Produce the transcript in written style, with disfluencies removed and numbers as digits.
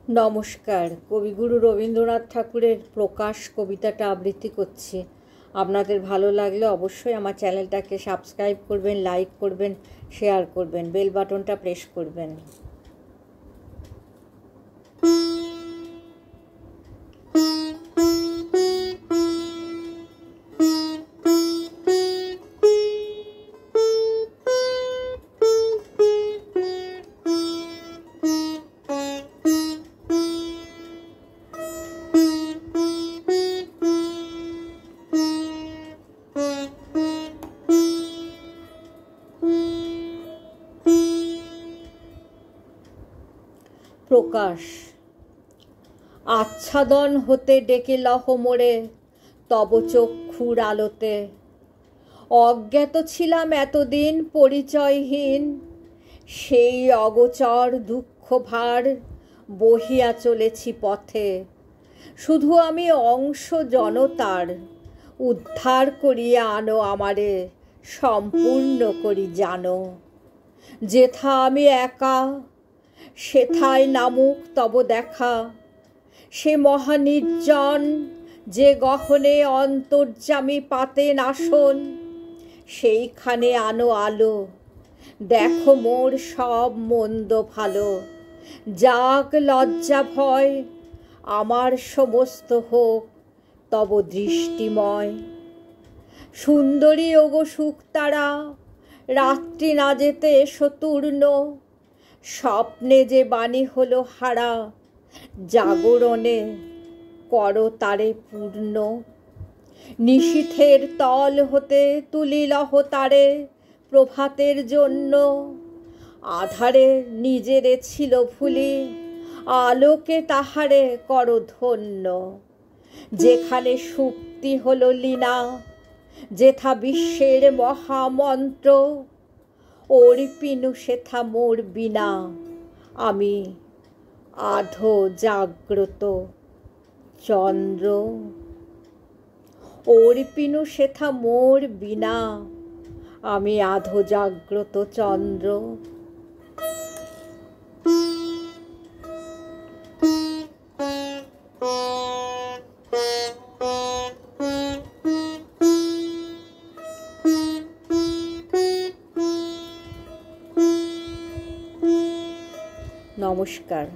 নমস্কার। কবিগুরু রবীন্দ্রনাথ ঠাকুরের প্রকাশ কবিতাটা আবৃত্তি করছি। আপনাদের ভালো লাগলে অবশ্যই আমার চ্যানেলটাকে সাবস্ক্রাইব করবেন, লাইক করবেন, শেয়ার করবেন, বেল বাটনটা প্রেস করবেন। প্রকাশ। আচ্ছাদন হতে ডেকে লহ মোরে তব চক্ষুর আলোতে। অজ্ঞাত ছিলাম এতদিন পরিচয়হীন, সেই অগোচর দুঃখ ভার বহিয়া চলেছি পথে। শুধু আমি অংশ জনতার, উদ্ধার করিয়া আনো আমারে, সম্পূর্ণ করি জানো। যেথা আমি একা সেথায় নামুক তব দেখা, সে মহানির্জন যে গহনে অন্তর্যামী পাতেন আসন। সেইখানে আনো আলো, দেখো মোর সব মন্দ ভালো। যাক লজ্জা ভয় আমার সমস্ত হোক তব দৃষ্টিময়। সুন্দরী ওগো শুকতারা, রাত্রি না যেতে এসো তূর্ণ। স্বপ্নে যে বাণী হলো হারা, জাগরণে করো তারে পূর্ণ। নিশীথের তল হতে তুলিলহ তারে প্রভাতের জন্য। আধারে নিজেরে ছিল ভুলি, আলোকে তাহারে করো ধন্য। যেখানে সুপ্তি হলো লীনা, যেথা বিশ্বের মহামন্ত্র। অর্পিনু সেথা মোর বিনা, আমি আধো জাগ্রত চন্দ্র। অর্পিনু সেথা মোর বিনা, আমি আধো জাগ্রত চন্দ্র। নমস্কার।